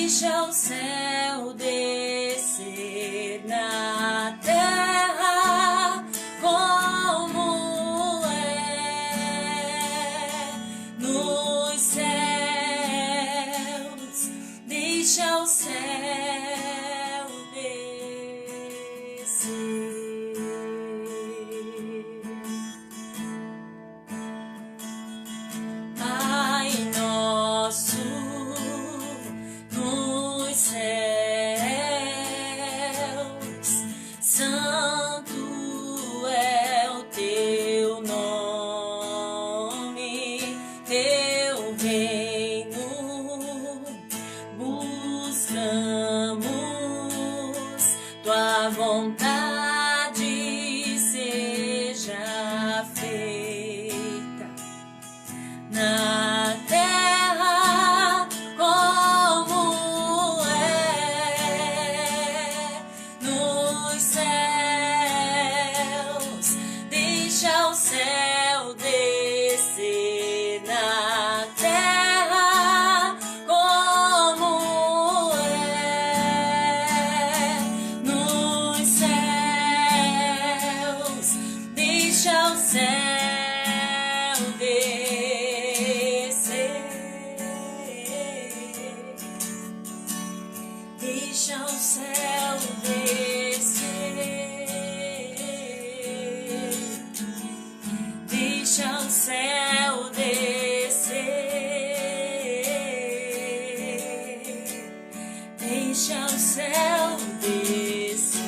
deixa o céu descer na terra como é nos céus, deixa o céu descer. Pai nosso nos céus, santo é o teu nome, teu reino buscamos, tua vontade seja feita na terra como é nos céus, deixa o céu descer na terra como é nos céus, deixa o céu deixa o céu descer, deixa o céu descer, deixa o céu descer,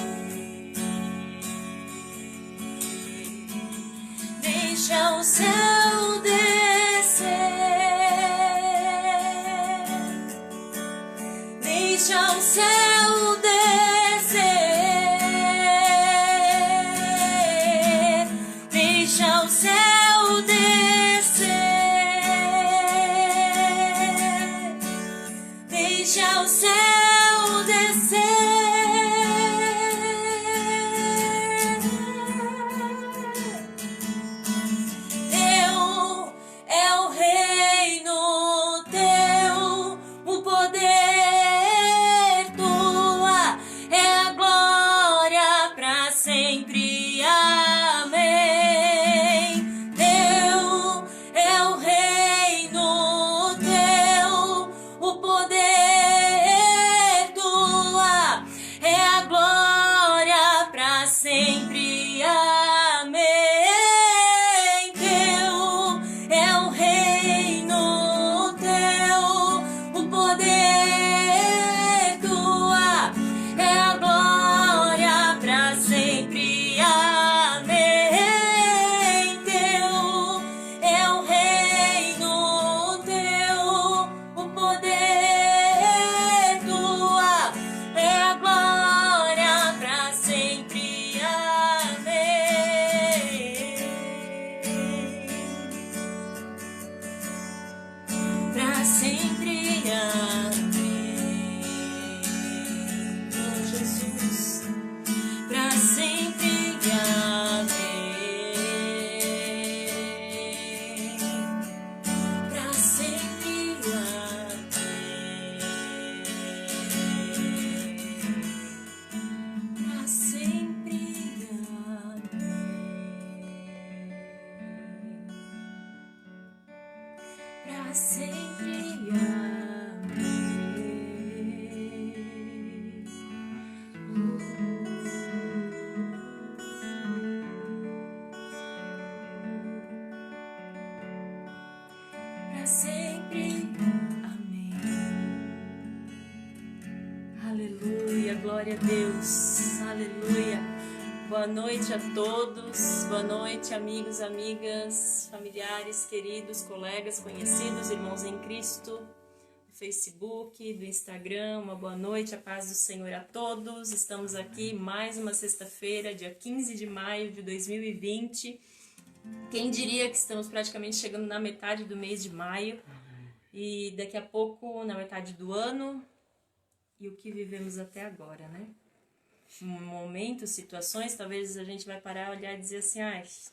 deixa o céu descer, deixa o céu descer, deixa o céu descer, deixa o céu descer. Teu é o reino, teu o poder, sempre, amém. Teu é o reino, teu o poder, tua é a glória para sempre, amém. Teu é o reino, teu o poder, tua é a glória para sempre, amém. Teu é o reino, teu o poder, tua é a glória para sempre, amém. Para sempre, amém. Oh, Jesus, para sempre, amém. Para sempre, amém. Para sempre, amém. Para sempre, para sempre, amém. Aleluia, glória a Deus, aleluia. Boa noite a todos, boa noite amigos, amigas, familiares, queridos, colegas, conhecidos, irmãos em Cristo, do Facebook, do Instagram. Uma boa noite, a paz do Senhor a todos. Estamos aqui mais uma sexta-feira, dia 15 de maio de 2020. Quem diria que estamos praticamente chegando na metade do mês de maio e daqui a pouco na metade do ano, e o que vivemos até agora, né? Momentos, situações, talvez a gente vai parar, olhar e dizer assim,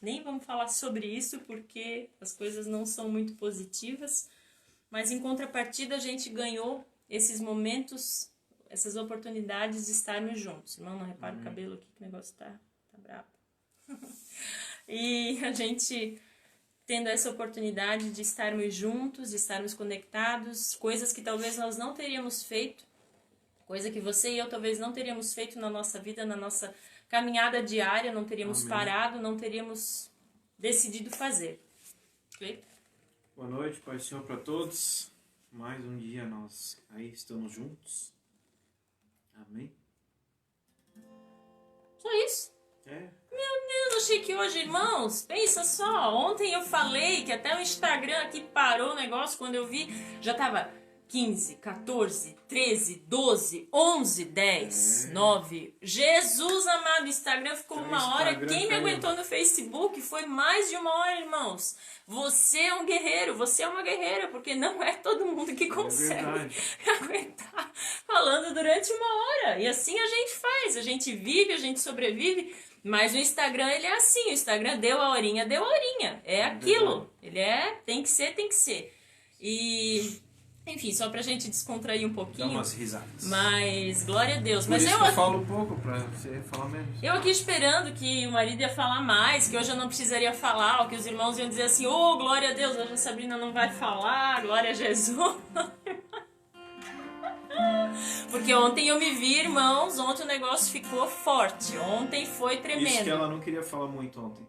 nem vamos falar sobre isso porque as coisas não são muito positivas, mas em contrapartida a gente ganhou esses momentos, essas oportunidades de estarmos juntos. Irmão, não repara o cabelo aqui, que o negócio tá brabo. E a gente tendo essa oportunidade de estarmos juntos, de estarmos conectados, coisas que talvez nós não teríamos feito, coisa que você e eu talvez não teríamos feito na nossa vida, na nossa caminhada diária, não teríamos parado, não teríamos decidido fazer. Okay? Boa noite, Pai do Senhor para todos. Mais um dia nós aí estamos juntos. Amém. Só isso. É. Eu achei que hoje, irmãos, pensa só, ontem eu falei que até o Instagram aqui parou o negócio, quando eu vi, já tava 15, 14, 13, 12, 11, 10, 9. Jesus amado, o Instagram ficou Então, uma hora. Instagram Quem me caiu. aguentou no Facebook foi mais de uma hora, irmãos. Você é um guerreiro, você é uma guerreira, porque não é todo mundo que consegue aguentar falando durante uma hora. E assim a gente faz, a gente vive, a gente sobrevive. Mas o Instagram, ele é assim, o Instagram deu a horinha, é aquilo. Ele tem que ser. E, enfim, só pra gente descontrair um pouquinho. Dá umas risadas. Mas, glória a Deus. Por Mas isso que eu falo pouco, pra você falar menos. eu aqui esperando que o marido ia falar mais, que hoje eu não precisaria falar, ou que os irmãos iam dizer assim, oh, glória a Deus, hoje a Sabrina não vai falar, glória a Jesus. Porque ontem eu me vi, irmãos, ontem o negócio ficou forte, ontem foi tremendo. Isso que ela não queria falar muito ontem.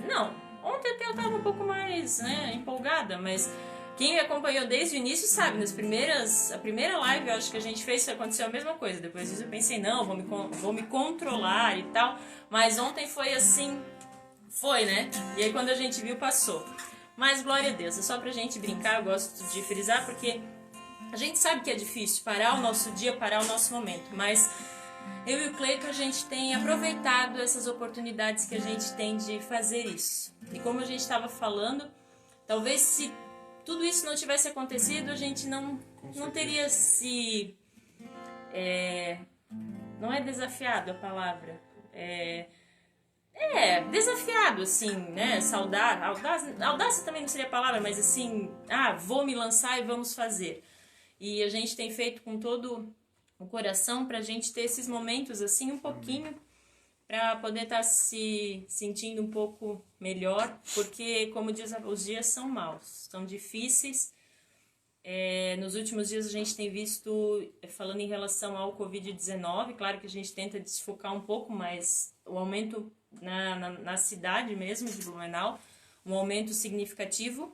Não, ontem até eu tava um pouco mais, empolgada, mas quem me acompanhou desde o início sabe, a primeira live eu acho que a gente fez, aconteceu a mesma coisa, depois disso eu pensei, não, vou me controlar e tal, mas ontem foi assim, né? E aí quando a gente viu, passou. Mas glória a Deus, é só pra gente brincar, eu gosto de frisar, porque a gente sabe que é difícil parar o nosso dia, parar o nosso momento, mas eu e o Cleiton, a gente tem aproveitado essas oportunidades que a gente tem de fazer isso. E como a gente estava falando, talvez se tudo isso não tivesse acontecido, a gente não teria se... não é desafiado a palavra, desafiado, assim, né, audácia também não seria a palavra, mas assim, vou me lançar e vamos fazer. E a gente tem feito com todo o coração pra gente ter esses momentos, assim, um pouquinho, pra poder estar se sentindo um pouco melhor, porque, como diz, os dias são maus, são difíceis. Nos últimos dias a gente tem visto, falando em relação ao Covid-19, claro que a gente tenta desfocar um pouco, mas o aumento na cidade mesmo de Blumenau, um aumento significativo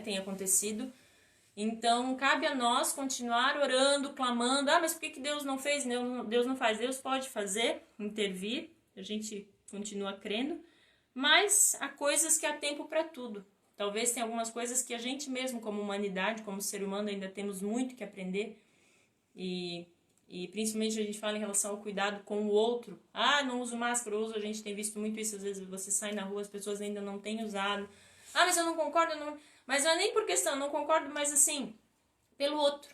tem acontecido. Então, cabe a nós continuar orando, clamando, mas por que Deus não fez? Deus não faz, Deus pode fazer, intervir, a gente continua crendo, mas há coisas que há tempo para tudo. Talvez tenha algumas coisas que a gente mesmo, como humanidade, como ser humano, ainda temos muito que aprender, e principalmente a gente fala em relação ao cuidado com o outro. Não uso máscara, a gente tem visto muito isso, às vezes você sai na rua, as pessoas ainda não têm usado. Mas eu não concordo, mas não é nem por questão, não concordo, mas assim, pelo outro.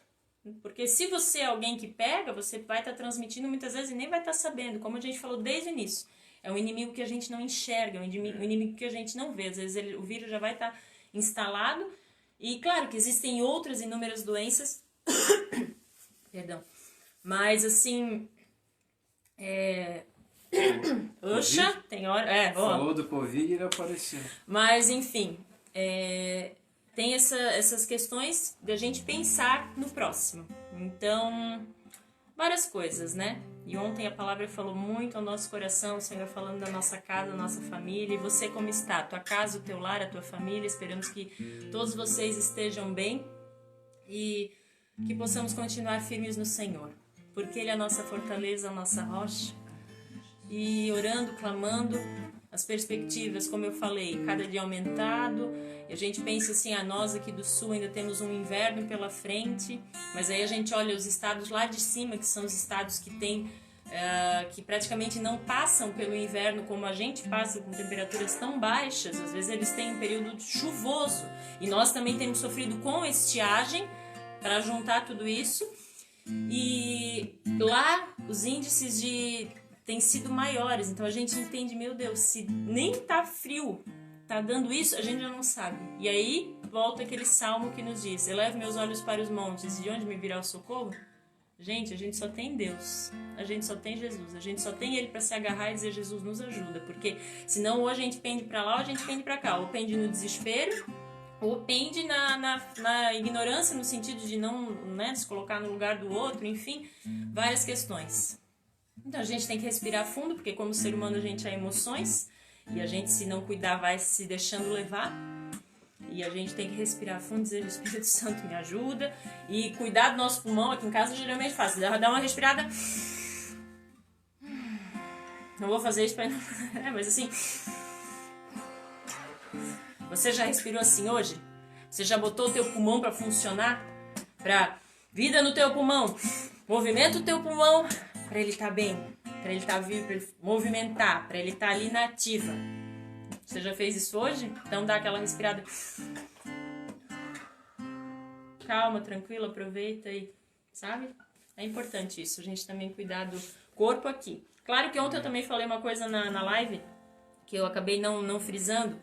Porque se você é alguém que pega, você vai estar transmitindo muitas vezes e nem vai estar sabendo, como a gente falou desde o início. É um inimigo que a gente não enxerga, é um inimigo que a gente não vê. Às vezes o vírus já vai estar instalado. E claro que existem outras inúmeras doenças. Perdão. Mas assim... Oxa, tem hora... Falou do Covid e ele apareceu. Mas enfim... tem essas questões de a gente pensar no próximo. Então, várias coisas, né? E ontem a palavra falou muito ao nosso coração, o Senhor falando da nossa casa, da nossa família. E você como está? A tua casa, o teu lar, a tua família. Esperamos que todos vocês estejam bem e que possamos continuar firmes no Senhor. Porque Ele é a nossa fortaleza, a nossa rocha. E orando, clamando... As perspectivas, como eu falei, cada dia aumentado. E a gente pensa assim, nós aqui do sul ainda temos um inverno pela frente, mas aí a gente olha os estados lá de cima, que são os estados que que praticamente não passam pelo inverno como a gente passa, com temperaturas tão baixas. Às vezes eles têm um período chuvoso. E nós também temos sofrido com estiagem, para juntar tudo isso. E lá os índices têm sido maiores, então a gente entende, meu Deus, se nem tá frio tá dando isso, a gente já não sabe. E aí volta aquele salmo que nos diz: elevo meus olhos para os montes, de onde me virá o socorro? Gente, a gente só tem Deus, a gente só tem Jesus, a gente só tem Ele para se agarrar e dizer: Jesus, nos ajuda, porque senão ou a gente pende para lá ou a gente pende para cá, ou pende no desespero, ou pende na ignorância, no sentido de não, né, se colocar no lugar do outro, enfim, várias questões. Então a gente tem que respirar fundo, porque como ser humano a gente é emoções, e a gente, se não cuidar, vai se deixando levar. E a gente tem que respirar fundo, dizer: o Espírito Santo me ajuda. E cuidar do nosso pulmão. Aqui em casa geralmente faço, dá uma respirada. Não vou fazer isso pra... mas assim... Você já respirou assim hoje? Você já botou o teu pulmão pra funcionar? Pra vida no teu pulmão. Movimenta o teu pulmão pra ele estar bem. Pra ele estar vivo, pra ele movimentar. Pra ele estar ali na ativa. Você já fez isso hoje? Então dá aquela respirada. Calma, tranquila, aproveita e... Sabe? É importante isso, a gente também cuidar do corpo aqui. Claro que ontem eu também falei uma coisa na live, que eu acabei não frisando.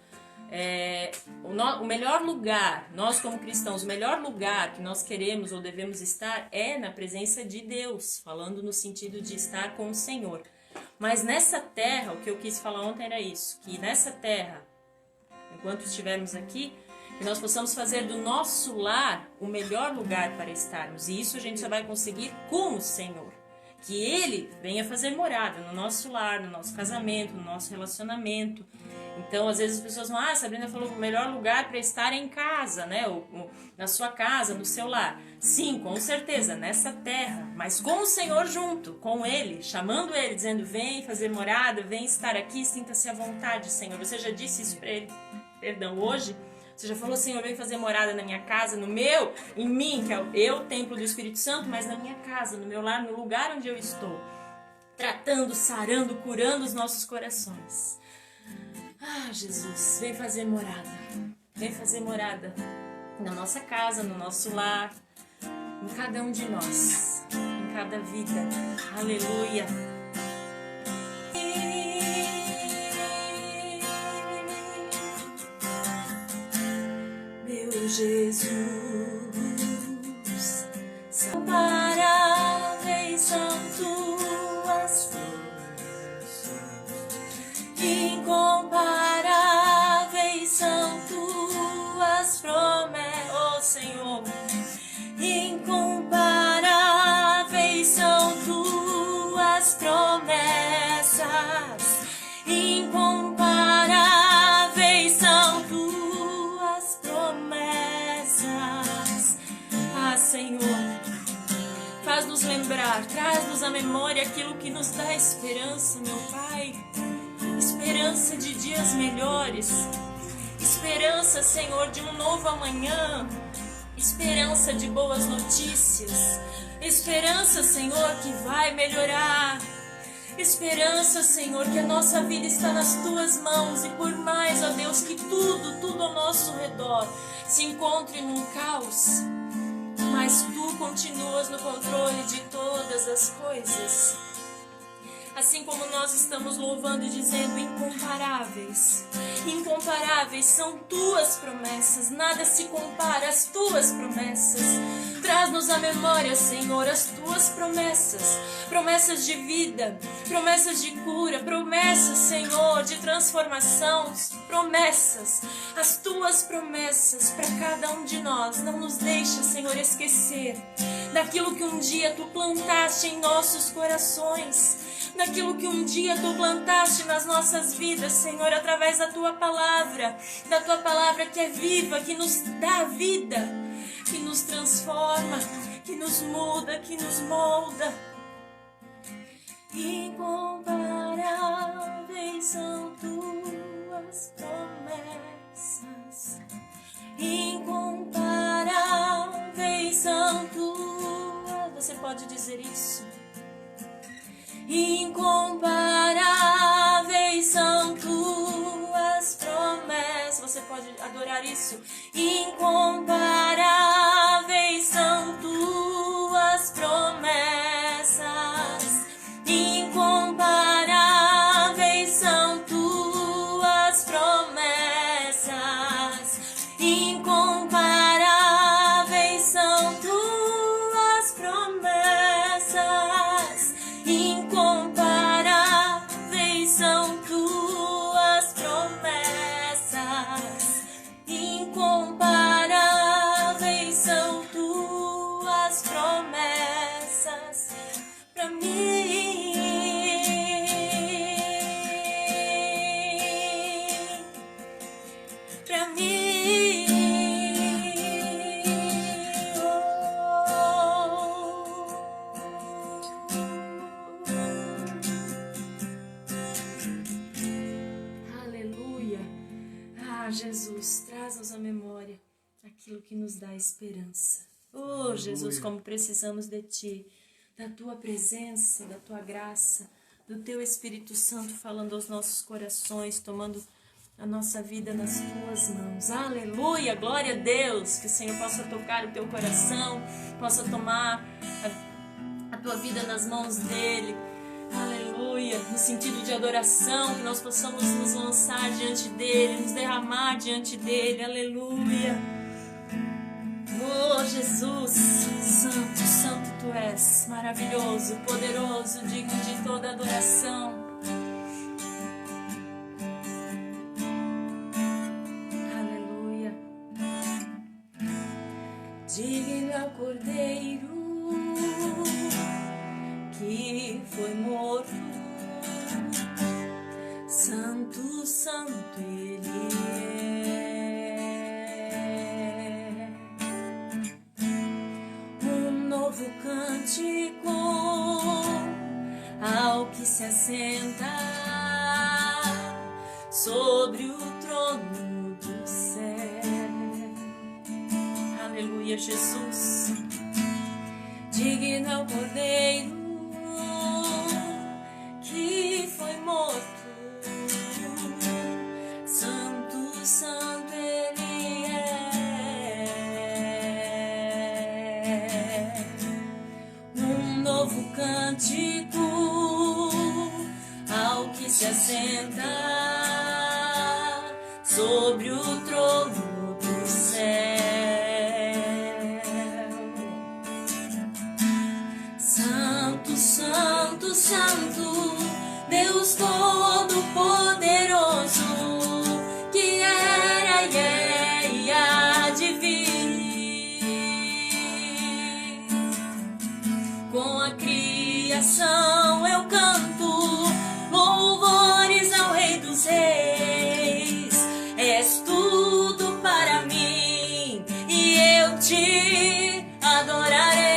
O melhor lugar, nós como cristãos, o melhor lugar que nós queremos ou devemos estar é na presença de Deus, falando no sentido de estar com o Senhor. Mas nessa terra, o que eu quis falar ontem era isso, que nessa terra, enquanto estivermos aqui, que nós possamos fazer do nosso lar o melhor lugar para estarmos. E isso a gente só vai conseguir com o Senhor. Que Ele venha fazer morada no nosso lar, no nosso casamento, no nosso relacionamento. Então, às vezes as pessoas vão: a Sabrina falou que o melhor lugar para estar é em casa, né? Ou na sua casa, no seu lar. Sim, com certeza, nessa terra, mas com o Senhor junto, com Ele, chamando Ele, dizendo: vem fazer morada, vem estar aqui, sinta-se à vontade, Senhor. Você já disse isso para Ele, hoje? Você já falou: Senhor, vem fazer morada na minha casa, em mim, que é eu, templo do Espírito Santo, mas na minha casa, no meu lar, no lugar onde eu estou, tratando, sarando, curando os nossos corações. Ah, Jesus, vem fazer morada na nossa casa, no nosso lar, em cada um de nós, em cada vida. Aleluia. Meu Jesus, incomparáveis são tuas promessas, incomparáveis são tuas promessas, oh Senhor, incomparáveis são tuas promessas, incomparáveis são tuas promessas. Ah, Senhor, faz-nos lembrar, traz-nos à memória aquilo que nos dá esperança, meu Pai. Esperança de dias melhores, esperança, Senhor, de um novo amanhã, esperança de boas notícias, esperança, Senhor, que vai melhorar, esperança, Senhor, que a nossa vida está nas Tuas mãos e por mais, ó Deus, que tudo ao nosso redor se encontre num caos, mas Tu continuas no controle de todas as coisas. Assim como nós estamos louvando e dizendo: incomparáveis, incomparáveis são Tuas promessas, nada se compara às Tuas promessas. Traz-nos à memória, Senhor, as Tuas promessas, promessas de vida, promessas de cura, promessas, Senhor, de transformação, promessas, as Tuas promessas para cada um de nós. Não nos deixa, Senhor, esquecer daquilo que um dia Tu plantaste em nossos corações, daquilo que um dia Tu plantaste nas nossas vidas, Senhor, através da Tua palavra que é viva, que nos dá vida, que nos transforma, que nos muda, que nos molda. Incomparáveis são Tuas promessas, incomparáveis são Tuas... Você pode dizer isso? Incomparáveis são Tuas promessas. Você pode adorar isso. Incomparáveis são Tuas promessas, incomparáveis são Tuas promessas. Jesus, traz-nos à memória aquilo que nos dá esperança. Oh, Jesus, como precisamos de Ti, da Tua presença, da Tua graça, do Teu Espírito Santo falando aos nossos corações, tomando a nossa vida nas Tuas mãos. Aleluia, glória a Deus, que o Senhor possa tocar o Teu coração, possa tomar a Tua vida nas mãos dEle. Aleluia, no sentido de adoração, que nós possamos nos lançar diante dEle, nos derramar diante dEle. Aleluia. Oh, Jesus, santo, santo Tu és, maravilhoso, poderoso, digno de toda adoração. Aleluia. Digno é o Cordeiro que foi morto, santo, santo Ele é. Um novo cântico ao que se assenta sobre o trono do céu. Aleluia, Jesus. Digno é o Cordeiro que foi morto, santo, santo Ele é. Um novo cântico ao que se assenta sobre o trono do céu. Santo, santo, santo, Deus Todo-Poderoso, que era e é e há de vir. Com a criação eu canto louvores ao Rei dos Reis. És tudo para mim e eu te adorarei.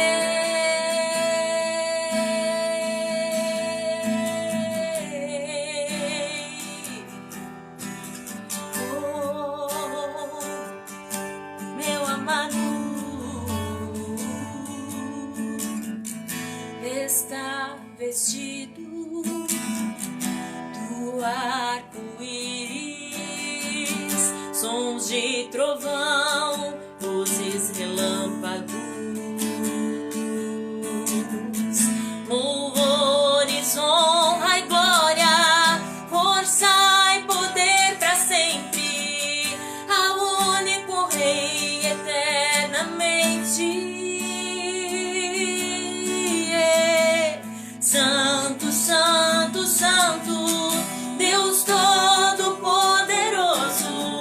Está vestido do arco-íris, sons de trovão, luzes, relâmpagos, louvores, honra e glória, força e poder para sempre, ao único Rei eternamente. Santo, santo, santo, Deus Todo-Poderoso,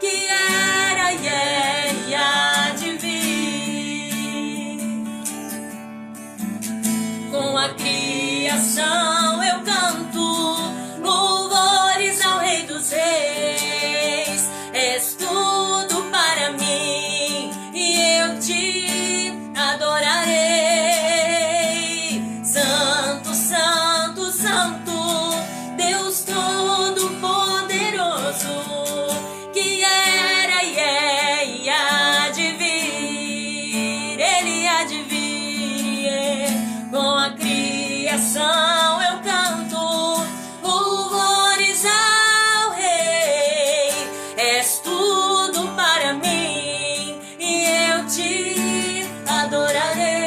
que era e é e há de vir. Com a criação eu canto louvores ao Rei dos Reis. És tudo para mim e eu te adorarei. Deus Todo-Poderoso, que era e é e há de vir. Ele há de vir. Com a criação eu canto louvores ao Rei. És tudo para mim e eu te adorarei.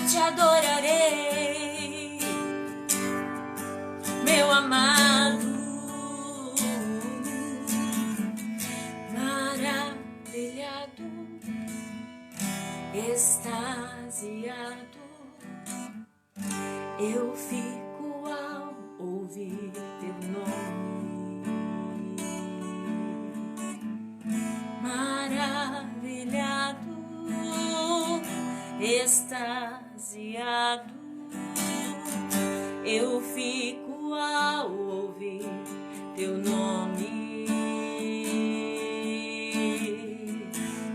Te adorarei, meu amado, maravilhado, extasiado, eu fico ao ouvir teu nome. Maravilhado, extasiado, eu fico ao ouvir teu nome.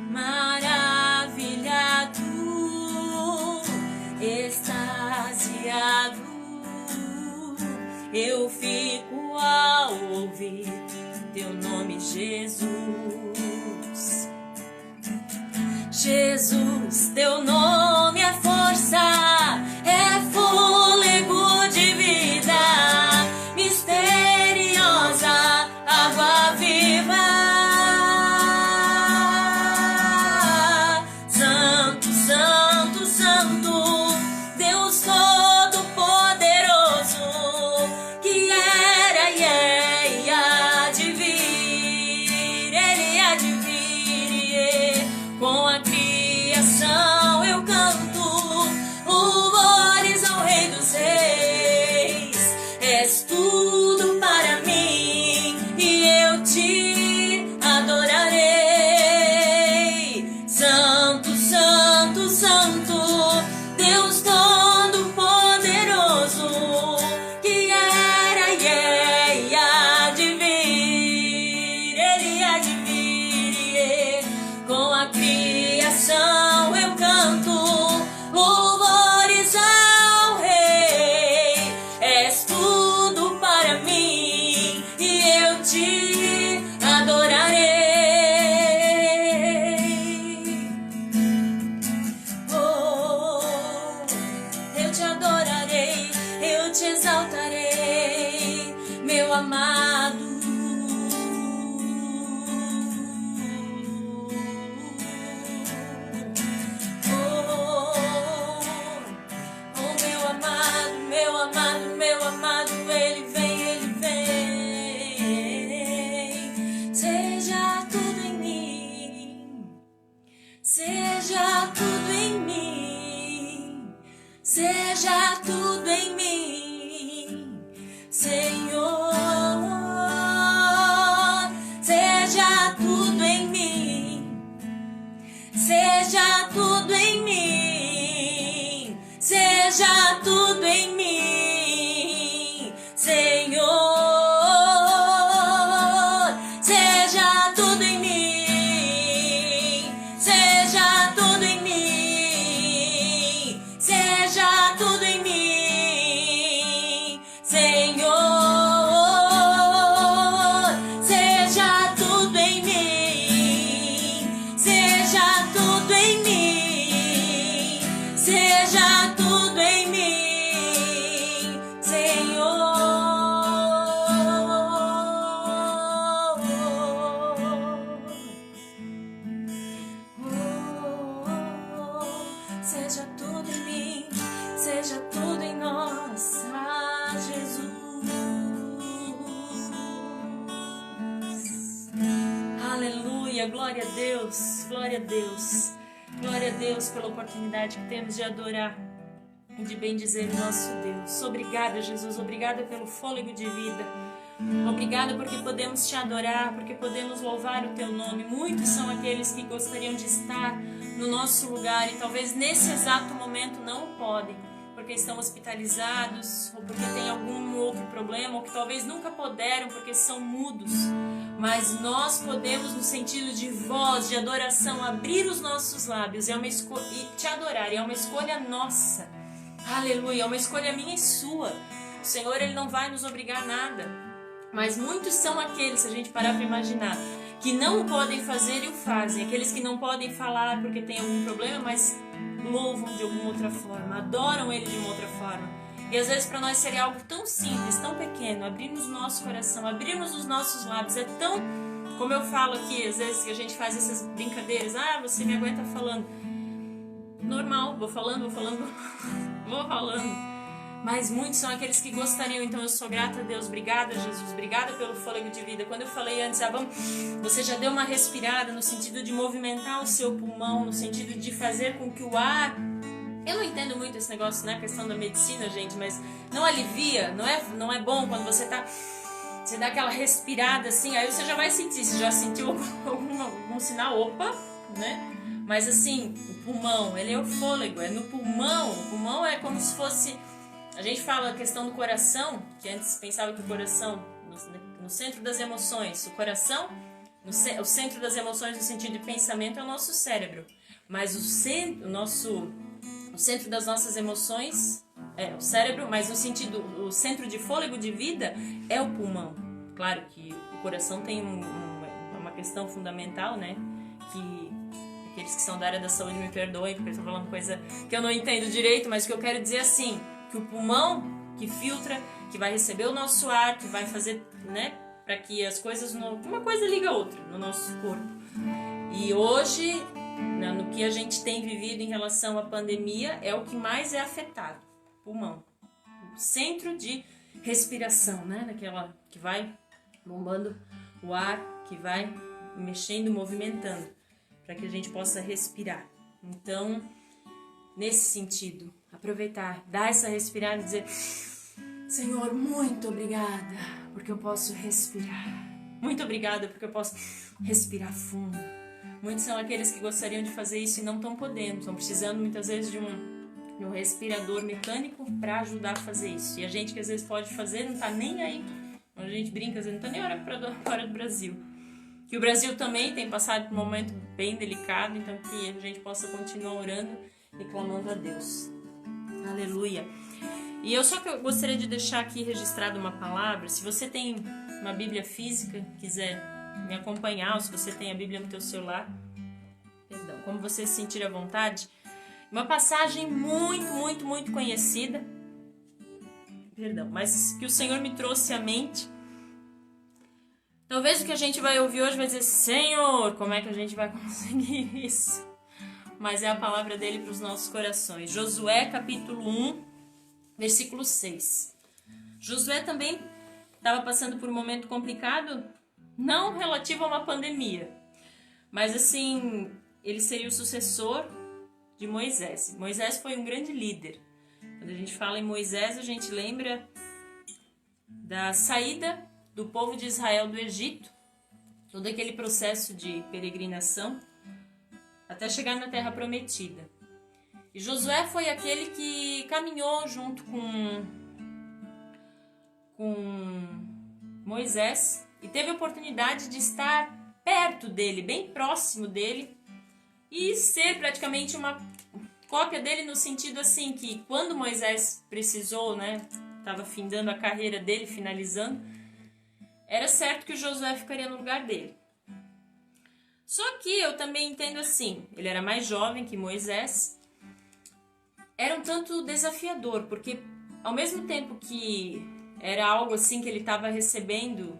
Maravilhado, extasiado, Jesus. Jesus, teu nome é força, é fôlego de vida, misteriosa, água viva. Santo, Santo, Santo, Deus Todo-Poderoso, que era e é e há de vir, Ele há de vir, com a criação eu canto louvores ao Rei dos Reis. És tudo para mim e eu te adorarei. Santo, Santo, Santo, Deus Todo-Poderoso, que era e é e há de vir, Ele há de vir, com a criação eu canto louvores ao Rei. És tudo para mim e eu te adorarei. Oh, eu te adorarei, eu te exaltarei, meu amado. Meu amado, meu amado, Ele vem, Ele vem. Seja tudo em mim, seja tudo em mim, seja tudo em mim, Senhor. Seja tudo em mim, seja tudo em mim, seja tudo em mim, Senhor. Seja tudo em mim, seja tudo em mim, seja tudo em mim, Senhor. Seja tudo em mim, seja tudo em mim, seja tudo em mim, Senhor. Seja tudo em mim, seja tudo em nós, ah, Jesus. Aleluia, glória a Deus, glória a Deus. Glória a Deus pela oportunidade que temos de adorar e de bendizer o nosso Deus. Obrigada, Jesus, obrigada pelo fôlego de vida. Obrigada porque podemos te adorar, porque podemos louvar o teu nome. Muitos são aqueles que gostariam de estar no nosso lugar e talvez nesse exato momento não podem, porque estão hospitalizados, ou porque tem algum outro problema, ou que talvez nunca puderam porque são mudos. Mas nós podemos, no sentido de voz, de adoração, abrir os nossos lábios e te adorar. E é uma escolha nossa. Aleluia, é uma escolha minha e sua. O Senhor, Ele não vai nos obrigar a nada. Mas muitos são aqueles, se a gente parar para imaginar, que não podem fazer e o fazem. Aqueles que não podem falar porque tem algum problema, mas louvam de alguma outra forma, adoram Ele de uma outra forma. E às vezes para nós seria algo tão simples, tão pequeno, abrirmos o nosso coração, abrirmos os nossos lábios. É tão, como eu falo aqui, às vezes que a gente faz essas brincadeiras, você me aguenta falando. Normal, vou falando. Mas muitos são aqueles que gostariam. Então eu sou grata a Deus, obrigada Jesus, obrigada pelo fôlego de vida. Quando eu falei antes, você já deu uma respirada no sentido de movimentar o seu pulmão, no sentido de fazer com que o ar... Eu não entendo muito esse negócio, né, questão da medicina, gente, mas não alivia, não é bom quando você dá aquela respirada assim, aí você já vai sentir, se já sentiu algum sinal, opa, né? Mas assim, o pulmão, ele é o fôlego, é no pulmão. O pulmão é como se fosse... A gente fala a questão do coração, que antes pensava que o coração, no centro das emoções, o coração, o centro das emoções no sentido de pensamento é o nosso cérebro. Mas o centro das nossas emoções é o cérebro, mas o centro de fôlego de vida é o pulmão. Claro que o coração tem questão fundamental, né? Que aqueles que são da área da saúde me perdoem, porque eu estou falando coisa que eu não entendo direito, mas o que eu quero dizer assim, que o pulmão que filtra, que vai receber o nosso ar, que vai fazer, né, para que as coisas, uma coisa liga a outra no nosso corpo. E hoje, no que a gente tem vivido em relação à pandemia, é o que mais é afetado, pulmão. O centro de respiração, né, daquela que vai bombando o ar, que vai mexendo, movimentando, para que a gente possa respirar. Então, nesse sentido, aproveitar, dar essa respirada e dizer: Senhor, muito obrigada, porque eu posso respirar. Muito obrigada, porque eu posso respirar fundo. Muitos são aqueles que gostariam de fazer isso e não estão podendo, estão precisando muitas vezes de um respirador mecânico para ajudar a fazer isso. E a gente que às vezes pode fazer não está nem aí. A gente brinca, às vezes não está nem fora do Brasil. Que o Brasil também tem passado por um momento bem delicado, então que a gente possa continuar orando e clamando a Deus. Aleluia. E eu só que eu gostaria de deixar aqui registrado uma palavra. Se você tem uma Bíblia física, quiser me acompanhar, ou se você tem a Bíblia no teu celular, perdão, como você se sentir à vontade, uma passagem muito conhecida, perdão, mas que o Senhor me trouxe à mente. Talvez o que a gente vai ouvir hoje vai dizer: Senhor, como é que a gente vai conseguir isso? Mas é a palavra dele para os nossos corações. Josué capítulo 1, versículo 6. Josué também estava passando por um momento complicado, não relativo a uma pandemia, mas assim, ele seria o sucessor de Moisés. Moisés foi um grande líder. Quando a gente fala em Moisés, a gente lembra da saída do povo de Israel do Egito, todo aquele processo de peregrinação, até chegar na Terra Prometida. E Josué foi aquele que caminhou junto com Moisés e teve a oportunidade de estar perto dele, bem próximo dele, e ser praticamente uma cópia dele no sentido assim que quando Moisés precisou, né, estava findando a carreira dele, finalizando, era certo que o Josué ficaria no lugar dele. Só que eu também entendo assim, ele era mais jovem que Moisés, era um tanto desafiador, porque ao mesmo tempo que era algo assim que ele estava recebendo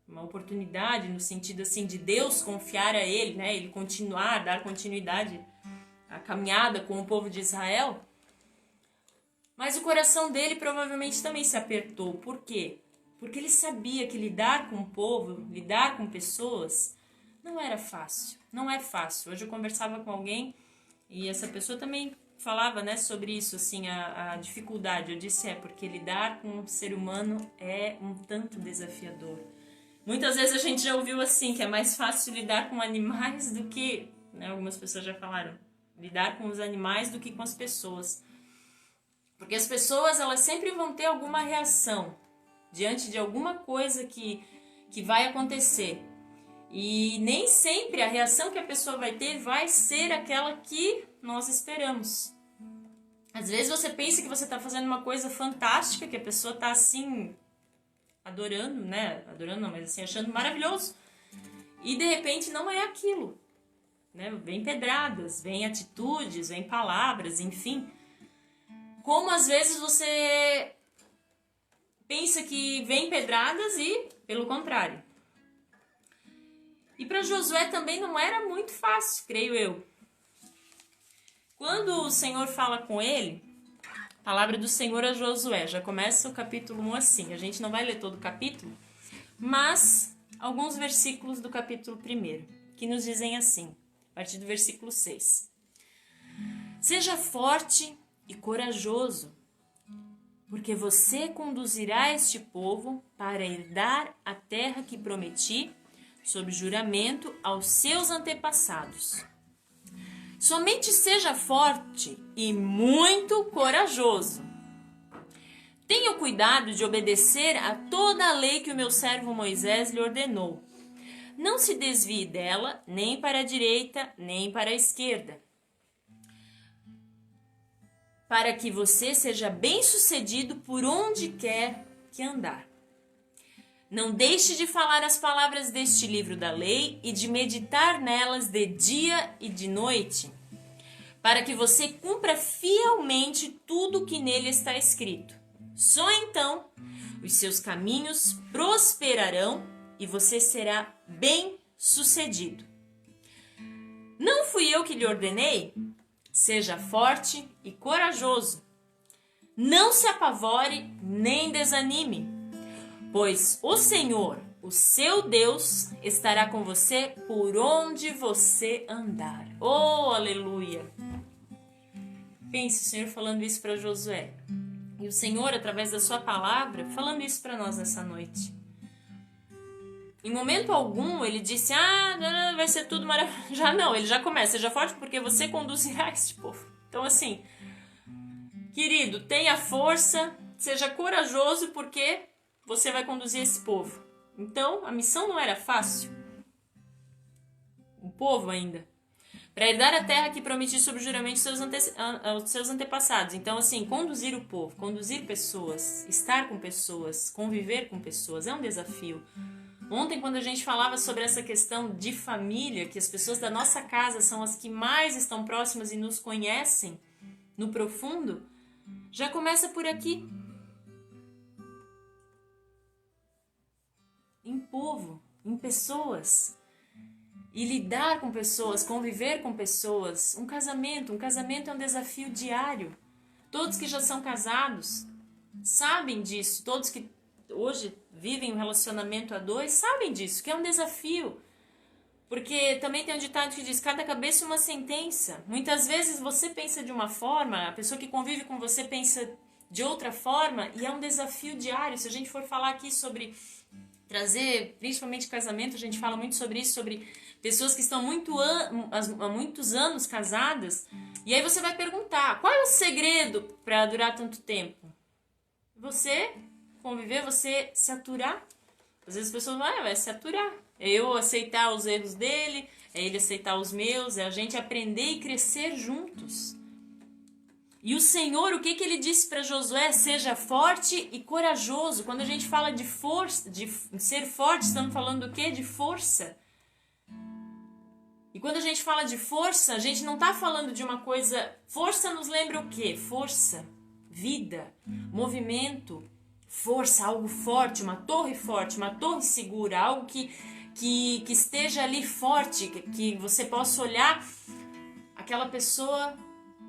uma oportunidade no sentido assim de Deus confiar a ele, né, ele continuar, dar continuidade à caminhada com o povo de Israel, mas o coração dele provavelmente também se apertou. Por quê? Porque ele sabia que lidar com o povo, lidar com pessoas, não era fácil, não é fácil. Hoje eu conversava com alguém e essa pessoa também falava, né, sobre isso, assim, a dificuldade. Eu disse, porque lidar com um ser humano é um tanto desafiador. Muitas vezes a gente já ouviu assim, que é mais fácil lidar com animais do que, né, algumas pessoas já falaram, lidar com os animais do que com as pessoas. Porque as pessoas, elas sempre vão ter alguma reação diante de alguma coisa que vai acontecer. E nem sempre a reação que a pessoa vai ter vai ser aquela que nós esperamos. Às vezes você pensa que você está fazendo uma coisa fantástica, que a pessoa está assim, adorando, né? Adorando não, mas assim, achando maravilhoso. E de repente não é aquilo. Né? Vem pedradas, vem atitudes, vem palavras, enfim. Como às vezes você pensa que vem pedradas e pelo contrário. E para Josué também não era muito fácil, creio eu. Quando o Senhor fala com ele, a palavra do Senhor a Josué, já começa o capítulo 1 assim. A gente não vai ler todo o capítulo, mas alguns versículos do capítulo 1, que nos dizem assim, a partir do versículo 6. Seja forte e corajoso, porque você conduzirá este povo para herdar a terra que prometi, sob juramento aos seus antepassados. Somente seja forte e muito corajoso. Tenha cuidado de obedecer a toda a lei que o meu servo Moisés lhe ordenou. Não se desvie dela, nem para a direita, nem para a esquerda, para que você seja bem-sucedido por onde quer que andar. Não deixe de falar as palavras deste livro da lei e de meditar nelas de dia e de noite, para que você cumpra fielmente tudo o que nele está escrito. Só então os seus caminhos prosperarão e você será bem-sucedido. Não fui eu que lhe ordenei? Seja forte e corajoso. Não se apavore nem desanime, pois o Senhor, o seu Deus, estará com você por onde você andar. Oh, aleluia! Pense o Senhor falando isso para Josué. E o Senhor, através da sua palavra, falando isso para nós nessa noite. Em momento algum, ele disse, vai ser tudo maravilhoso. Já não, ele já começa, seja forte porque você conduzirá este povo. Então assim, querido, tenha força, seja corajoso porque você vai conduzir esse povo. Então, a missão não era fácil. O povo ainda. Para herdar a terra que prometi sob juramento aos seus antepassados. Então, assim, conduzir o povo, conduzir pessoas, estar com pessoas, conviver com pessoas, é um desafio. Ontem, quando a gente falava sobre essa questão de família, que as pessoas da nossa casa são as que mais estão próximas e nos conhecem no profundo, já começa por aqui. Em povo, em pessoas. E lidar com pessoas, conviver com pessoas. Um casamento é um desafio diário. Todos que já são casados sabem disso. Todos que hoje vivem um relacionamento a dois sabem disso, que é um desafio. Porque também tem um ditado que diz, cada cabeça uma sentença. Muitas vezes você pensa de uma forma, a pessoa que convive com você pensa de outra forma, e é um desafio diário. Se a gente for falar aqui sobre trazer, principalmente casamento, a gente fala muito sobre isso, sobre pessoas que estão há muitos anos casadas, e aí você vai perguntar, qual é o segredo para durar tanto tempo? Você conviver, você se aturar. Às vezes as pessoas vai se aturar. É eu aceitar os erros dele, é ele aceitar os meus, é a gente aprender e crescer juntos. E o Senhor, o que ele disse para Josué? Seja forte e corajoso. Quando a gente fala de força, de ser forte, estamos falando do quê? De força. E quando a gente fala de força, a gente não está falando de uma coisa... Força nos lembra o quê? Força, vida, movimento, força, algo forte, uma torre segura, algo que esteja ali forte, que você possa olhar aquela pessoa...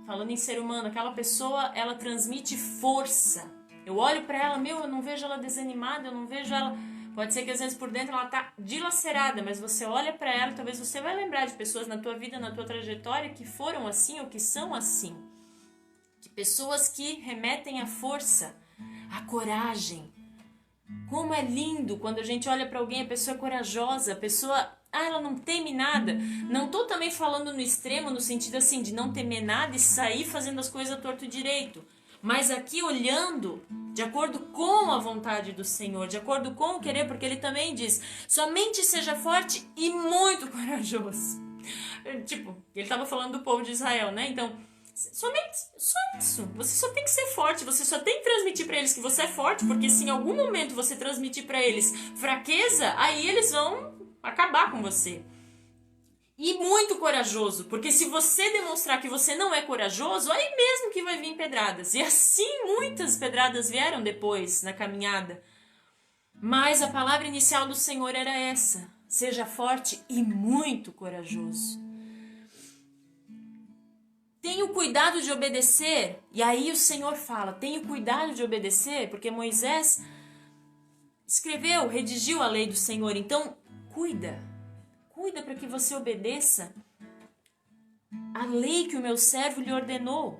Falando em ser humano, aquela pessoa, ela transmite força. Eu olho pra ela, eu não vejo ela desanimada, eu não vejo ela... Pode ser que às vezes por dentro ela tá dilacerada, mas você olha pra ela e talvez você vai lembrar de pessoas na tua vida, na tua trajetória, que foram assim ou que são assim. De pessoas que remetem à força, à coragem. Como é lindo quando a gente olha pra alguém, a pessoa é corajosa, a pessoa... ela não teme nada. Não tô também falando no extremo, no sentido assim, de não temer nada e sair fazendo as coisas torto e direito. Mas aqui olhando, de acordo com a vontade do Senhor, de acordo com o querer, porque ele também diz, somente seja forte e muito corajoso. Tipo, ele estava falando do povo de Israel, né? Então, só isso. Você só tem que ser forte, você só tem que transmitir para eles que você é forte, porque se em algum momento você transmitir para eles fraqueza, aí eles vão acabar com você. E muito corajoso, porque se você demonstrar que você não é corajoso, aí mesmo que vai vir pedradas. E assim muitas pedradas vieram depois na caminhada. Mas a palavra inicial do Senhor era essa: seja forte e muito corajoso. Tenha o cuidado de obedecer. E aí o Senhor fala, tenha o cuidado de obedecer, porque Moisés escreveu, redigiu a lei do Senhor. Então, cuida para que você obedeça a lei que o meu servo lhe ordenou.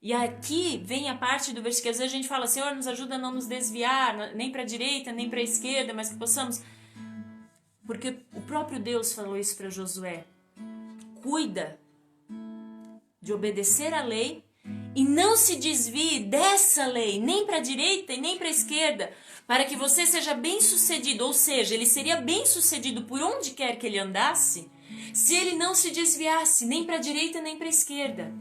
E aqui vem a parte do versículo que às vezes a gente fala, Senhor, nos ajuda a não nos desviar, nem para a direita, nem para a esquerda, mas que possamos... Porque o próprio Deus falou isso para Josué. Cuida de obedecer a lei e não se desvie dessa lei, nem para a direita e nem para a esquerda, para que você seja bem-sucedido, ou seja, ele seria bem-sucedido por onde quer que ele andasse, se ele não se desviasse nem para a direita nem para a esquerda.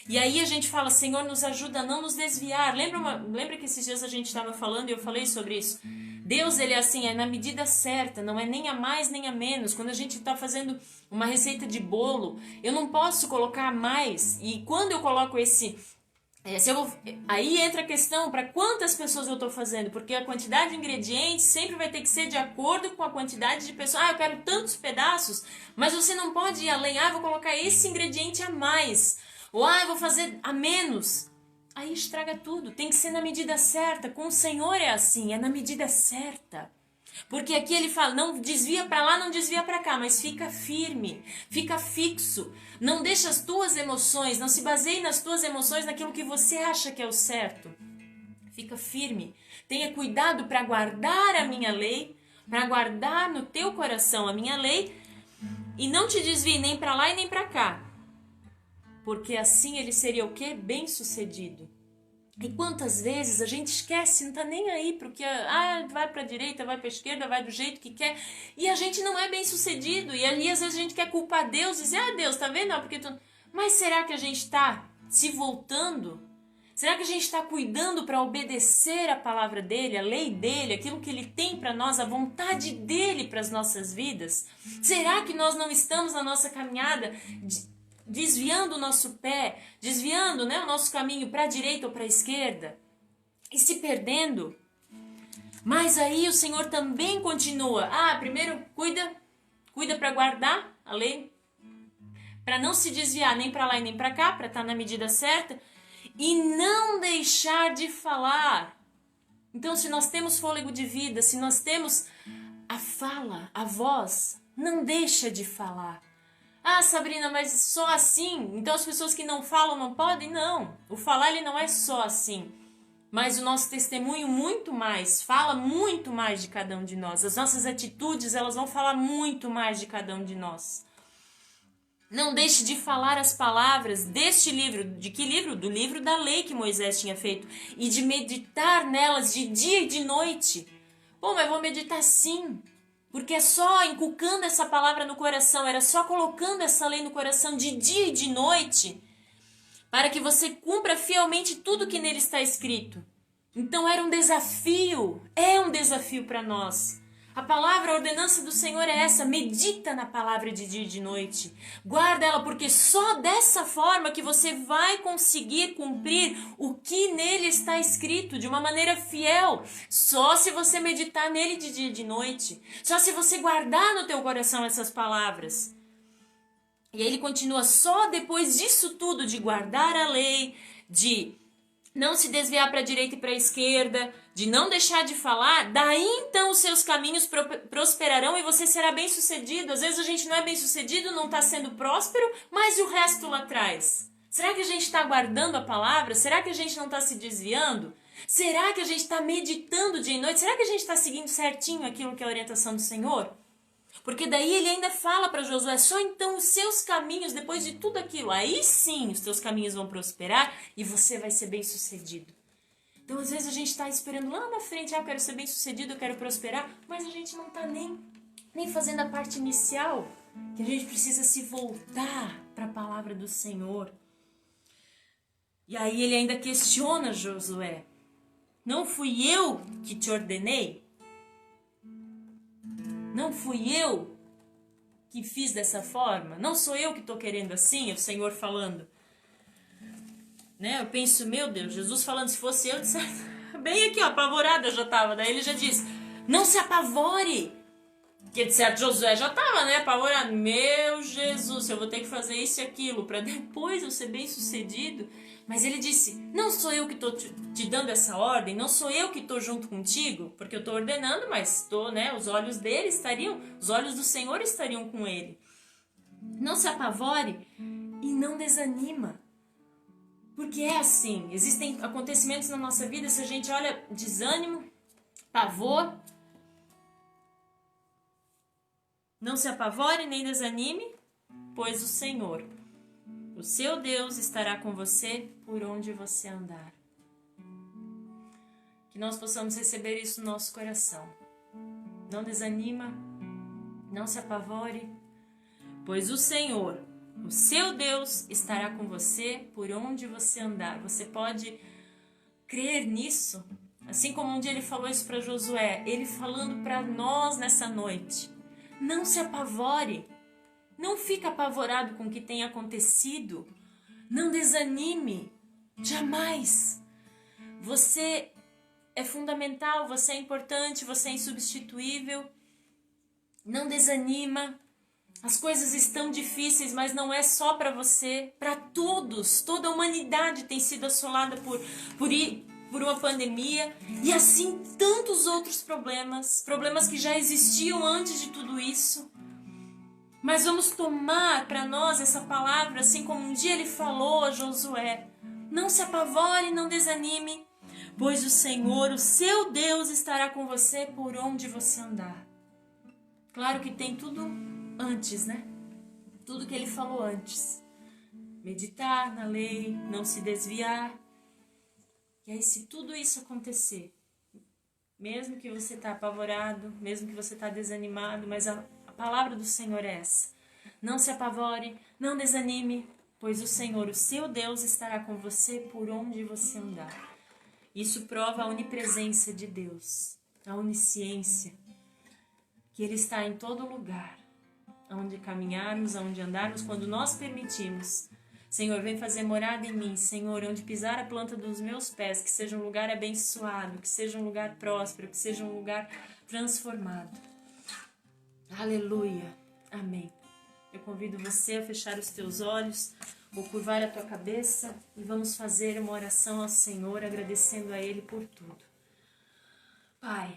E aí a gente fala, Senhor, nos ajuda a não nos desviar. Lembra que esses dias a gente estava falando e eu falei sobre isso? Deus, ele é assim, é na medida certa, não é nem a mais nem a menos. Quando a gente está fazendo uma receita de bolo, eu não posso colocar mais. E quando eu coloco aí entra a questão para quantas pessoas eu estou fazendo, porque a quantidade de ingredientes sempre vai ter que ser de acordo com a quantidade de pessoas. Eu quero tantos pedaços, mas você não pode ir além. Vou colocar esse ingrediente a mais, ou eu vou fazer a menos. Aí estraga tudo. Tem que ser na medida certa. Com o Senhor é assim, é na medida certa. Porque aqui ele fala, não desvia para lá, não desvia para cá, mas fica firme, fica fixo. Não deixa as tuas emoções, não se baseie nas tuas emoções, naquilo que você acha que é o certo. Fica firme. Tenha cuidado para guardar a minha lei, para guardar no teu coração a minha lei, e não te desvie nem para lá e nem para cá. Porque assim ele seria o quê? Bem-sucedido. E quantas vezes a gente esquece, não tá nem aí porque vai pra direita, vai pra esquerda, vai do jeito que quer, e a gente não é bem sucedido, e ali às vezes a gente quer culpar Deus e dizer, Deus, tá vendo? Porque Mas será que a gente tá se voltando? Será que a gente está cuidando para obedecer a palavra dele, a lei dele, aquilo que ele tem para nós, a vontade dele para as nossas vidas? Será que nós não estamos na nossa caminhada desviando o nosso pé, desviando, o nosso caminho para a direita ou para a esquerda e se perdendo? Mas aí o Senhor também continua. Primeiro cuida para guardar a lei, para não se desviar nem para lá e nem para cá, para estar na medida certa, e não deixar de falar. Então, se nós temos fôlego de vida, se nós temos a fala, a voz, não deixa de falar. Sabrina, mas só assim? Então as pessoas que não falam não podem? Não, o falar ele não é só assim. Mas o nosso testemunho muito mais, fala muito mais de cada um de nós. As nossas atitudes, elas vão falar muito mais de cada um de nós. Não deixe de falar as palavras deste livro. De que livro? Do livro da lei que Moisés tinha feito. E de meditar nelas de dia e de noite. Mas vou meditar sim. Porque é só inculcando essa palavra no coração, era só colocando essa lei no coração de dia e de noite, para que você cumpra fielmente tudo que nele está escrito. Então era um desafio, é um desafio para nós. A palavra, a ordenança do Senhor é essa, medita na palavra de dia e de noite. Guarda ela, porque só dessa forma que você vai conseguir cumprir o que nele está escrito de uma maneira fiel. Só se você meditar nele de dia e de noite. Só se você guardar no teu coração essas palavras. E aí ele continua, só depois disso tudo, de guardar a lei, de não se desviar para a direita e para a esquerda, de não deixar de falar, daí então os seus caminhos prosperarão e você será bem sucedido. Às vezes a gente não é bem sucedido, não está sendo próspero, mas e o resto lá atrás? Será que a gente está guardando a palavra? Será que a gente não está se desviando? Será que a gente está meditando dia e noite? Será que a gente está seguindo certinho aquilo que é a orientação do Senhor? Porque daí ele ainda fala para Josué, só então os seus caminhos, depois de tudo aquilo, aí sim os teus caminhos vão prosperar e você vai ser bem sucedido. Então às vezes a gente está esperando lá na frente, eu quero ser bem sucedido, eu quero prosperar, mas a gente não está nem fazendo a parte inicial, que a gente precisa se voltar para a palavra do Senhor. E aí ele ainda questiona Josué, não fui eu que te ordenei? Não fui eu que fiz dessa forma? Não sou eu que estou querendo assim? É o Senhor falando. Eu penso, meu Deus, Jesus falando, se fosse eu, disse, bem aqui, apavorada eu já estava. Daí ele já diz, não se apavore. Porque de certo Josué já estava, apavorado. Meu Jesus, eu vou ter que fazer isso e aquilo para depois eu ser bem sucedido. Mas ele disse, não sou eu que estou te dando essa ordem, não sou eu que estou junto contigo, porque eu estou ordenando, mas os olhos dele estariam, os olhos do Senhor estariam com ele. Não se apavore e não desanima. Porque é assim, existem acontecimentos na nossa vida, se a gente olha desânimo, pavor, não se apavore nem desanime, pois o Senhor, o seu Deus, estará com você por onde você andar. Que nós possamos receber isso no nosso coração. Não desanima, não se apavore, pois o Senhor, o seu Deus, estará com você por onde você andar. Você pode crer nisso? Assim como um dia ele falou isso para Josué, ele falando para nós nessa noite. Não se apavore, não fique apavorado com o que tem acontecido, não desanime, jamais. Você é fundamental, você é importante, você é insubstituível. Não desanima. As coisas estão difíceis, mas não é só para você, para todos. Toda a humanidade tem sido assolada por uma pandemia e assim tantos outros problemas que já existiam antes de tudo isso. Mas vamos tomar para nós essa palavra, assim como um dia ele falou a Josué. Não se apavore, não desanime, pois o Senhor, o seu Deus, estará com você por onde você andar. Claro que tem tudo antes, né? Tudo que ele falou antes. Meditar na lei, não se desviar. E aí, se tudo isso acontecer, mesmo que você está apavorado, mesmo que você está desanimado, mas a palavra do Senhor é essa. Não se apavore, não desanime, pois o Senhor, o seu Deus, estará com você por onde você andar. Isso prova a onipresença de Deus, a onisciência, que Ele está em todo lugar, aonde caminharmos, aonde andarmos, quando nós permitimos. Senhor, vem fazer morada em mim, Senhor, onde pisar a planta dos meus pés, que seja um lugar abençoado, que seja um lugar próspero, que seja um lugar transformado. Aleluia, amém. Eu convido você a fechar os teus olhos, vou curvar a tua cabeça e vamos fazer uma oração ao Senhor, agradecendo a Ele por tudo. Pai,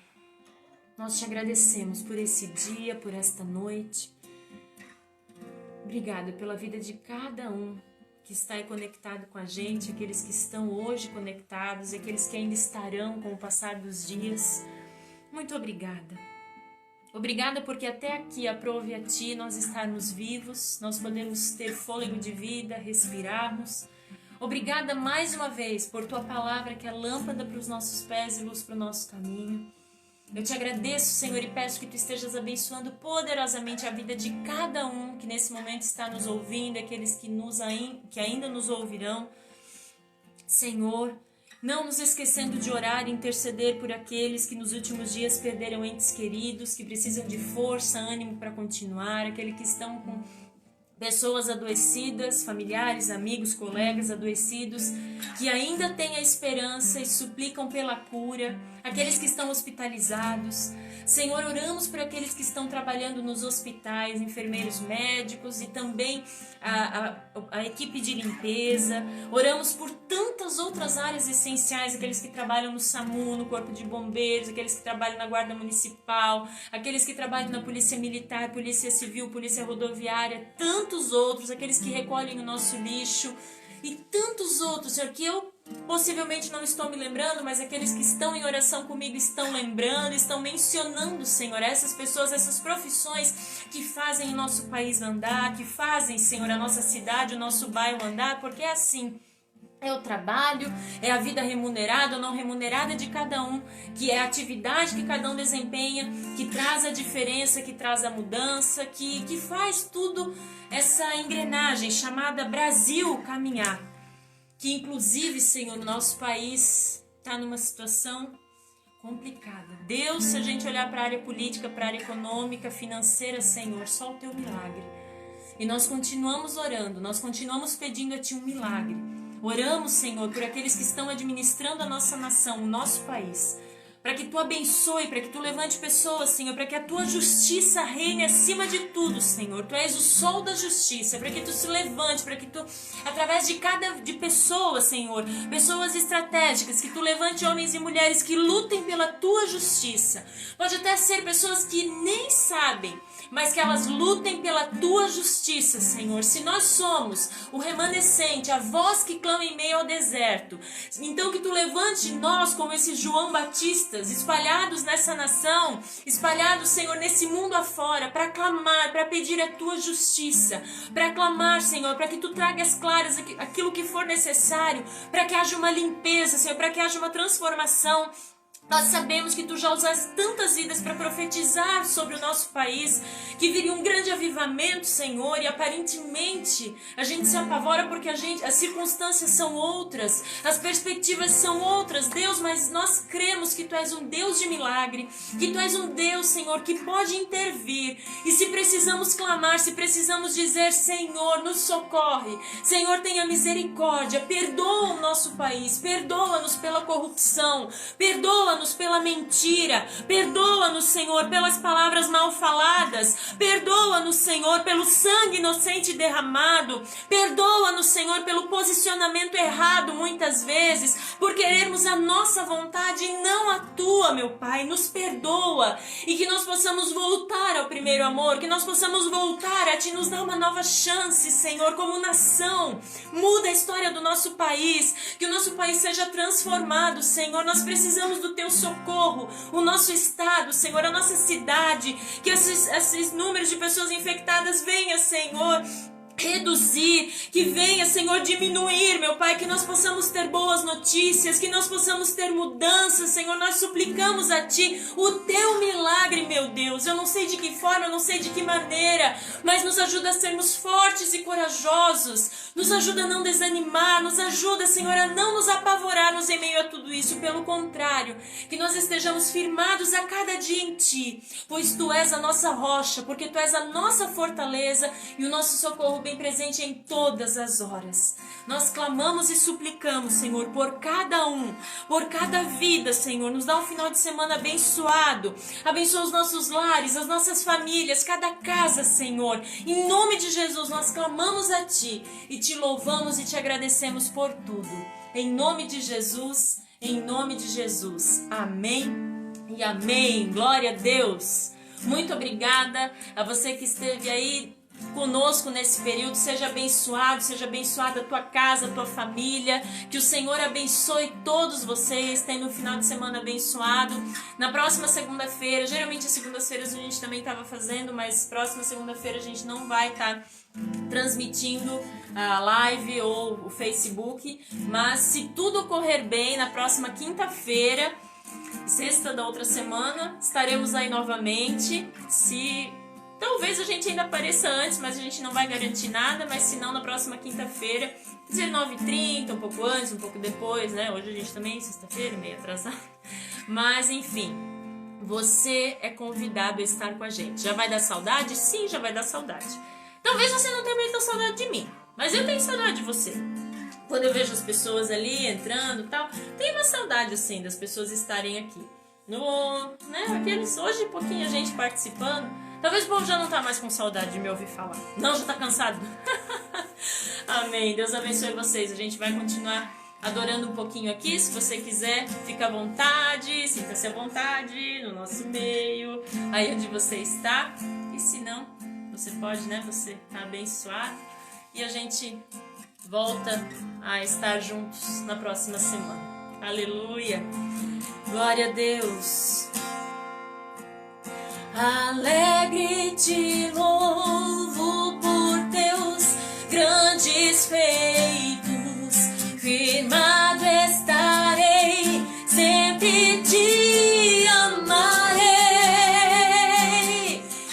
nós te agradecemos por esse dia, por esta noite. Obrigada pela vida de cada um que está aí conectado com a gente, aqueles que estão hoje conectados e aqueles que ainda estarão com o passar dos dias. Muito obrigada. Obrigada porque até aqui aprove a Ti nós estarmos vivos, nós podemos ter fôlego de vida, respirarmos. Obrigada mais uma vez por Tua palavra que é lâmpada para os nossos pés e luz para o nosso caminho. Eu te agradeço, Senhor, e peço que Tu estejas abençoando poderosamente a vida de cada um que nesse momento está nos ouvindo, aqueles que ainda nos ouvirão. Senhor, não nos esquecendo de orar e interceder por aqueles que nos últimos dias perderam entes queridos, que precisam de força, ânimo para continuar, aqueles que estão com pessoas adoecidas, familiares, amigos, colegas adoecidos, que ainda têm a esperança e suplicam pela cura, aqueles que estão hospitalizados. Senhor, oramos por aqueles que estão trabalhando nos hospitais, enfermeiros médicos e também a equipe de limpeza. Oramos por tantas outras áreas essenciais, aqueles que trabalham no SAMU, no Corpo de Bombeiros, aqueles que trabalham na Guarda Municipal, aqueles que trabalham na Polícia Militar, Polícia Civil, Polícia Rodoviária, tantos outros, aqueles que recolhem o nosso lixo e tantos outros, Senhor, que eu possivelmente não estou me lembrando, mas aqueles que estão em oração comigo estão lembrando, estão mencionando, Senhor, essas pessoas, essas profissões que fazem o nosso país andar, que fazem, Senhor, a nossa cidade, o nosso bairro andar, porque é assim. É o trabalho, é a vida remunerada ou não remunerada de cada um, que é a atividade que cada um desempenha, que traz a diferença, que traz a mudança, que faz tudo essa engrenagem chamada Brasil caminhar. Que inclusive, Senhor, o nosso país está numa situação complicada. Deus, se a gente olhar para a área política, para a área econômica, financeira, Senhor, só o Teu milagre. E nós continuamos orando, nós continuamos pedindo a Ti um milagre. Oramos, Senhor, por aqueles que estão administrando a nossa nação, o nosso país, para que Tu abençoe, para que Tu levante pessoas, Senhor, para que a Tua justiça reine acima de tudo, Senhor. Tu és o sol da justiça, para que Tu se levante, para que Tu, através de pessoas, Senhor, pessoas estratégicas, que Tu levante homens e mulheres que lutem pela Tua justiça. Pode até ser pessoas que nem sabem, mas que elas lutem pela Tua justiça, Senhor. Se nós somos o remanescente, a voz que clama em meio ao deserto, então que Tu levante nós como esse João Batista, espalhados nessa nação, espalhados, Senhor, nesse mundo afora, para clamar, para pedir a Tua justiça, para clamar, Senhor, para que Tu tragas claras aquilo que for necessário, para que haja uma limpeza, Senhor, para que haja uma transformação, Nós sabemos que Tu já usaste tantas vidas para profetizar sobre o nosso país, que viria um grande avivamento, Senhor, e aparentemente a gente se apavora porque as circunstâncias são outras, as perspectivas são outras, Deus, mas nós cremos que Tu és um Deus de milagre, que Tu és um Deus, Senhor, que pode intervir, e se precisamos clamar, se precisamos dizer, Senhor, nos socorre, Senhor, tenha misericórdia, perdoa o nosso país, perdoa-nos pela corrupção, perdoa-nos pela mentira, perdoa-nos, Senhor, pelas palavras mal faladas, perdoa-nos, Senhor, pelo sangue inocente derramado, perdoa-nos, Senhor, pelo posicionamento errado muitas vezes, por querermos a nossa vontade e não a Tua, meu Pai, nos perdoa, e que nós possamos voltar ao primeiro amor, que nós possamos voltar a Ti, nos dar uma nova chance, Senhor, como nação, muda a história do nosso país, que o nosso país seja transformado, Senhor, nós precisamos do Teu socorro, o nosso estado, Senhor, a nossa cidade, que esses números de pessoas infectadas venha, Senhor, reduzir, que venha, Senhor, diminuir, meu Pai, que nós possamos ter boas notícias, que nós possamos ter mudanças, Senhor, nós suplicamos a Ti o Teu milagre, meu Deus, eu não sei de que forma, eu não sei de que maneira, mas nos ajuda a sermos fortes e corajosos, nos ajuda a não desanimar, nos ajuda, Senhor, a não nos apavorarmos em meio a tudo isso, pelo contrário, que nós estejamos firmados a cada dia em Ti, pois Tu és a nossa rocha, porque Tu és a nossa fortaleza e o nosso socorro bem presente em todas as horas. Nós clamamos e suplicamos, Senhor, por cada um, por cada vida, Senhor. Nos dá um final de semana abençoado. Abençoa os nossos lares, as nossas famílias, cada casa, Senhor. Em nome de Jesus, nós clamamos a Ti e Te louvamos e Te agradecemos por tudo. Em nome de Jesus, em nome de Jesus. Amém e amém. Glória a Deus. Muito obrigada a você que esteve aí conosco nesse período. Seja abençoada a tua casa, a tua família, que o Senhor abençoe todos vocês, tendo um final de semana abençoado. Na próxima segunda-feira, geralmente as segundas-feiras a gente também estava fazendo, mas próxima segunda-feira a gente não vai estar transmitindo a live ou o Facebook, mas se tudo ocorrer bem, na próxima quinta-feira, sexta da outra semana, estaremos aí novamente. Talvez a gente ainda apareça antes, mas a gente não vai garantir nada, mas se não, na próxima quinta-feira, 19h30, um pouco antes, um pouco depois, né? Hoje a gente também, sexta-feira, meio atrasado. Mas, enfim, você é convidado a estar com a gente. Já vai dar saudade? Sim, já vai dar saudade. Talvez você não tenha tão saudade de mim, mas eu tenho saudade de você. Quando eu vejo as pessoas ali entrando e tal, tenho uma saudade, assim, das pessoas estarem aqui. Hoje, pouquinho a gente participando. Talvez o povo já não tá mais com saudade de me ouvir falar. Não, já tá cansado. Amém. Deus abençoe vocês. A gente vai continuar adorando um pouquinho aqui. Se você quiser, fica à vontade. Sinta-se à vontade no nosso meio. Aí onde você está. E se não, você pode, né? Você tá abençoado. E a gente volta a estar juntos na próxima semana. Aleluia. Glória a Deus. Alegre te louvo por teus grandes feitos, firmado estarei, sempre te amarei,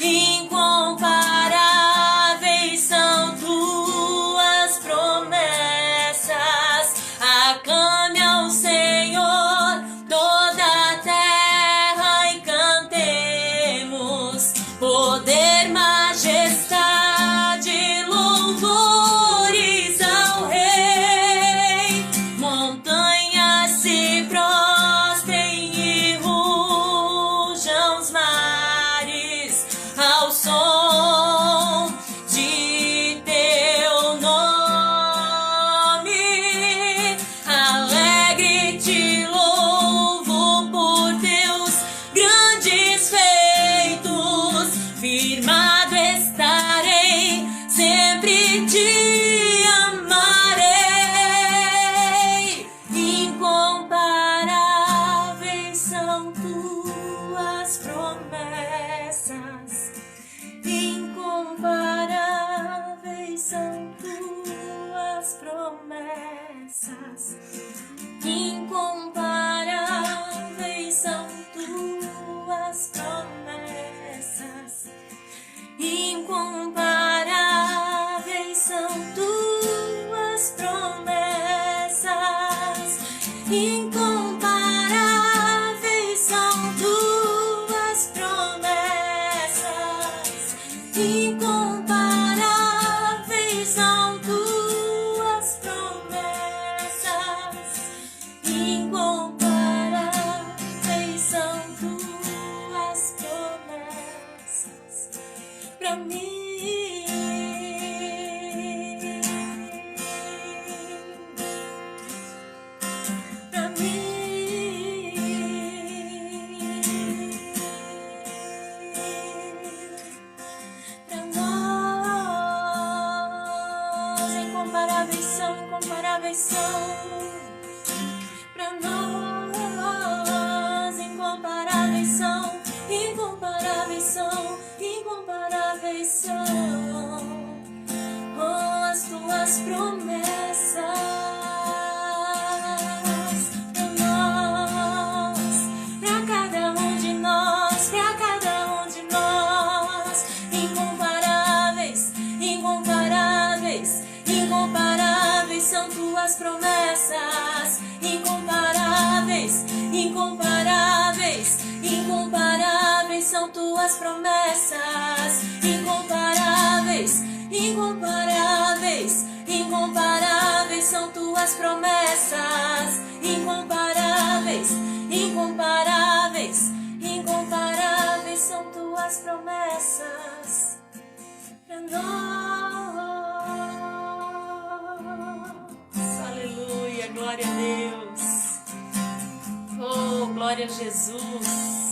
incomparáveis são tuas promessas, aclame ao Senhor toda a terra e cantemos. Poder, majestade incomparáveis são pra nós, incomparáveis são, incomparáveis são, incomparáveis são, oh, as tuas promessas pra nós, pra cada um de nós, pra cada um de nós, incomparáveis, incomparáveis, incomparáveis são tuas promessas, incomparáveis, incomparáveis, incomparáveis são tuas promessas, incomparáveis, incomparáveis, incomparáveis são tuas promessas, incomparáveis, incomparáveis, incomparáveis são tuas promessas pra nós. Aleluia, glória a Deus. Oh, glória a Jesus.